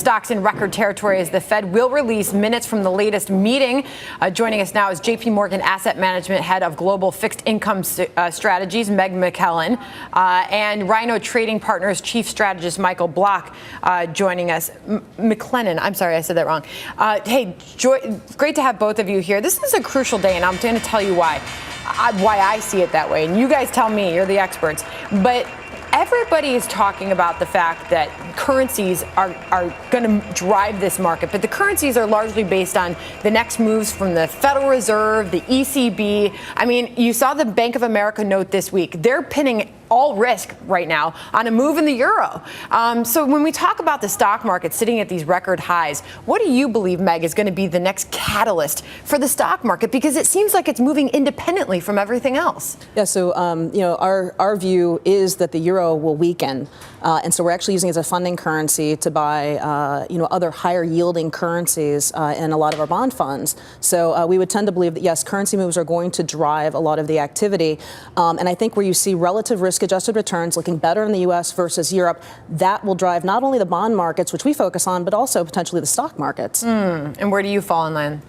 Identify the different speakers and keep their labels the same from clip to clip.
Speaker 1: stocks in record territory as the Fed will release minutes from the latest meeting. Joining us now is JP Morgan Asset Management Head of Global Fixed Income Strategies, Meg McKellen, and Rhino Trading Partners Chief Strategist Michael Block joining us. McLennan, I'm sorry, I said that wrong. Hey, great to have both of you here. This is a crucial day, and I'm going to tell you why I see it that way. And you guys tell me, you're the experts. But everybody is talking about the fact that currencies are going to drive this market, but the currencies are largely based on the next moves from the Federal Reserve, the ECB. I mean, you saw the Bank of America note this week. They're pinning all risk right now on a move in the euro. So when we talk about the stock market sitting at these record highs, what do you believe, Meg, is going to be the next catalyst for the stock market? Because it seems like it's moving independently from everything else.
Speaker 2: Yeah, so our view is that the euro will weaken. And so we're actually using it as a funding currency to buy other higher yielding currencies in a lot of our bond funds. So we would tend to believe that, yes, currency moves are going to drive a lot of the activity. And I think where you see relative risk-adjusted returns looking better in the U.S. versus Europe, that will drive not only the bond markets, which we focus on, but also potentially the stock markets.
Speaker 1: And where do you fall in line?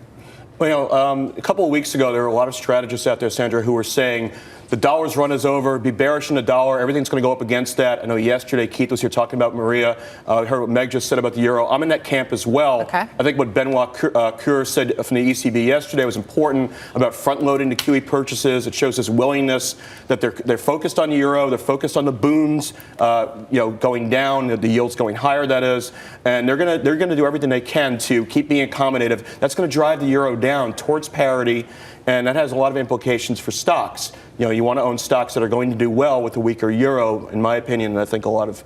Speaker 3: Well, a couple of weeks ago, there were a lot of strategists out there, Sandra, who were saying the dollar's run is over, be bearish in the dollar, everything's going to go up against that. I know yesterday Keith was here talking about Maria. I heard what Meg just said about the euro. I'm in that camp as well.
Speaker 1: Okay.
Speaker 3: I think what Benoit Cure said from the ECB yesterday was important about front-loading the QE purchases. It shows this willingness that they're focused on the euro, they're focused on the boons, going down, the yields going higher, that is, and they're going to do everything they can to keep being accommodative. That's going to drive the euro down towards parity. And that has a lot of implications for stocks. You want to own stocks that are going to do well with a weaker euro, in my opinion, and I think a lot of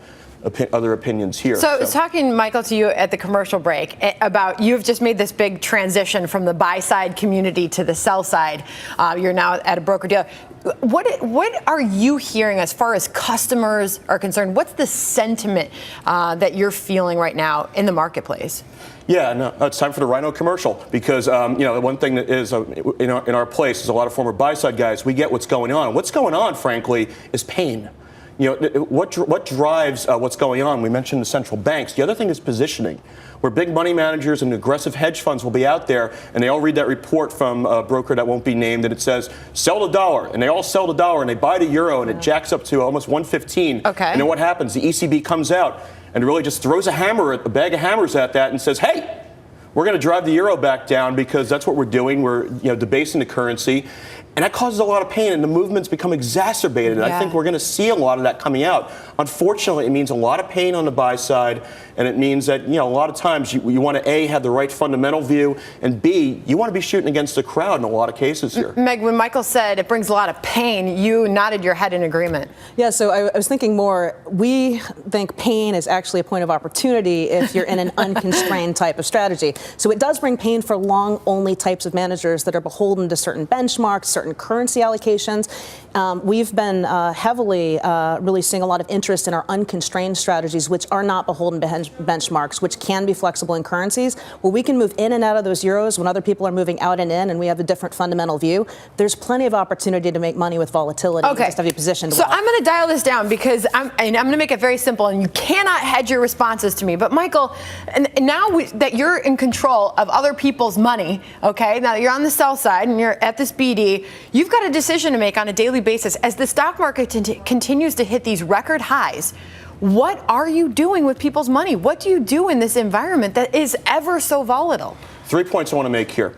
Speaker 3: other opinions here.
Speaker 1: So talking, Michael, to you at the commercial break about you've just made this big transition from the buy side community to the sell side. You're now at a broker dealer. What are you hearing as far as customers are concerned? What's the sentiment that you're feeling right now in the marketplace?
Speaker 3: Yeah, no, it's time for the Rhino commercial because, one thing that is in our place is a lot of former buy-side guys. We get what's going on. What's going on, frankly, is pain. What drives what's going on? We mentioned the central banks. The other thing is positioning, where big money managers and aggressive hedge funds will be out there, and they all read that report from a broker that won't be named, and it says, sell the dollar. And they all sell the dollar, and they buy the euro, and it jacks up to almost 115.
Speaker 1: Okay.
Speaker 3: And then what happens? The ECB comes out and really just throws a bag of hammers at that and says, hey, we're going to drive the euro back down because that's what we're doing. We're debasing the currency. And that causes a lot of pain, and the movements become exacerbated. And I think we're going to see a lot of that coming out. Unfortunately, it means a lot of pain on the buy side, and it means that a lot of times you want to A, have the right fundamental view, and B, you want to be shooting against the crowd in a lot of cases here.
Speaker 1: Meg, when Michael said it brings a lot of pain, you nodded your head in agreement.
Speaker 2: Yeah, so I was thinking more, we think pain is actually a point of opportunity if you're in an unconstrained type of strategy. So it does bring pain for long-only types of managers that are beholden to certain benchmarks, certain currency allocations. We've been heavily really seeing a lot of interest in our unconstrained strategies, which are not beholden to benchmarks, which can be flexible in currencies, where we can move in and out of those euros when other people are moving out and in, and we have a different fundamental view. There's plenty of opportunity to make money with volatility.
Speaker 1: Okay.
Speaker 2: Just have you positioned
Speaker 1: so
Speaker 2: well.
Speaker 1: I'm going to dial this down because I'm going to make it very simple, and you cannot hedge your responses to me. But Michael, now that you're in control of other people's money, okay, now you're on the sell side and you're at this BD, you've got a decision to make on a daily basis. As the stock market continues to hit these record highs, what are you doing with people's money? What do you do in this environment that is ever so volatile? 3
Speaker 3: points I want to make here.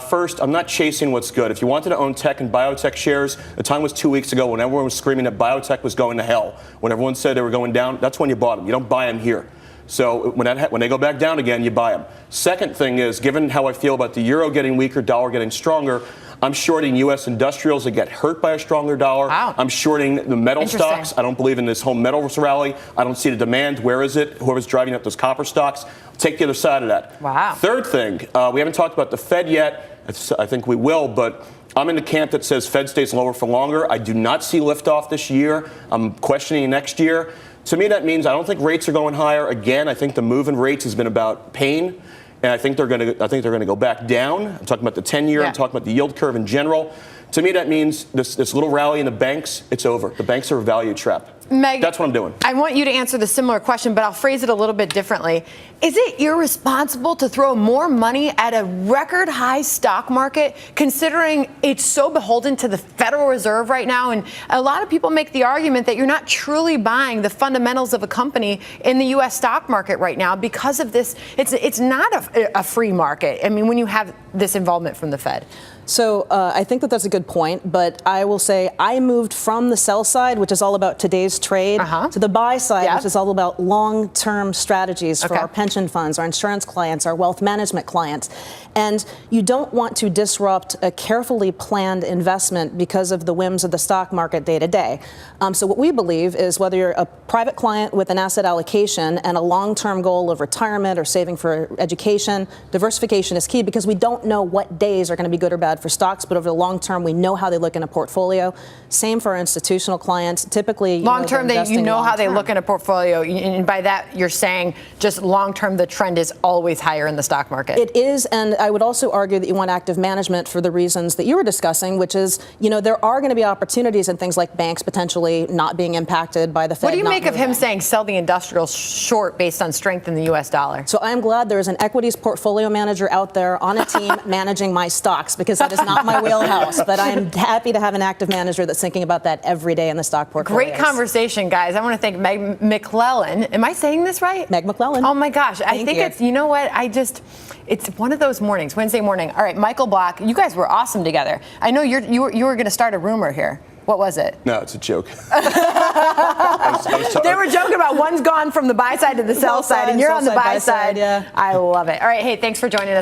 Speaker 3: First, I'm not chasing what's good. If you wanted to own tech and biotech shares, the time was 2 weeks ago when everyone was screaming that biotech was going to hell. When everyone said they were going down, that's when you bought them. You don't buy them here. So when they go back down again, you buy them. Second thing is, given how I feel about the euro getting weaker, dollar getting stronger, I'm shorting U.S. industrials that get hurt by a stronger dollar.
Speaker 1: Wow.
Speaker 3: I'm shorting the metal stocks. I don't believe in this whole metals rally. I don't see the demand. Where is it? Whoever's driving up those copper stocks, take the other side of that.
Speaker 1: Wow.
Speaker 3: Third thing, we haven't talked about the Fed yet. I think we will, but I'm in the camp that says Fed stays lower for longer. I do not see liftoff this year. I'm questioning next year. To me, that means I don't think rates are going higher. Again, I think the move in rates has been about pain. And I think they're going to go back down. I'm talking about the 10-year. I'm talking about the yield curve in general. To me, that means this little rally in the banks, it's over. The banks are a value trap.
Speaker 1: Meg,
Speaker 3: that's what I'm doing.
Speaker 1: I want you to answer the similar question, but I'll phrase it a little bit differently. Is it irresponsible to throw more money at a record high stock market, considering it's so beholden to the Federal Reserve right now? And a lot of people make the argument that you're not truly buying the fundamentals of a company in the U.S. stock market right now because of this. It's not a free market. I mean, when you have this involvement from the Fed.
Speaker 2: So I think that that's a good point, but I will say I moved from the sell side, which is all about today's trade, to the buy side, which is all about long-term strategies for our pension funds, our insurance clients, our wealth management clients. And you don't want to disrupt a carefully planned investment because of the whims of the stock market day to day. So what we believe is whether you're a private client with an asset allocation and a long-term goal of retirement or saving for education, diversification is key because we don't know what days are going to be good or bad for stocks, but over the long term, we know how they look in a portfolio. Same for our institutional clients. Typically,
Speaker 1: long term, you know how they look in a portfolio, and by that you're saying just long term, the trend is always higher in the stock market.
Speaker 2: It is, and I would also argue that you want active management for the reasons that you were discussing, which is, there are going to be opportunities in things like banks potentially not being impacted by the Fed.
Speaker 1: What do you make of him saying sell the industrials short based on strength in the U.S. dollar?
Speaker 2: So I'm glad there is an equities portfolio manager out there on a team managing my stocks, because that is not my wheelhouse, but I'm happy to have an active manager that's thinking about that every day in the stock portfolio.
Speaker 1: Great conversation, guys. I want to thank Meg McClellan. Am I saying this right?
Speaker 2: Meg McClellan.
Speaker 1: Oh my gosh. I think it's, you know what? It's one of those mornings, Wednesday morning. All right, Michael Block, you guys were awesome together. I know you were going to start a rumor here. What was it?
Speaker 3: No, it's a joke.
Speaker 1: They were joking about one's gone from the buy side to the sell side, and you're on the buy side.
Speaker 2: Yeah.
Speaker 1: I love it. All right, hey, thanks for joining us.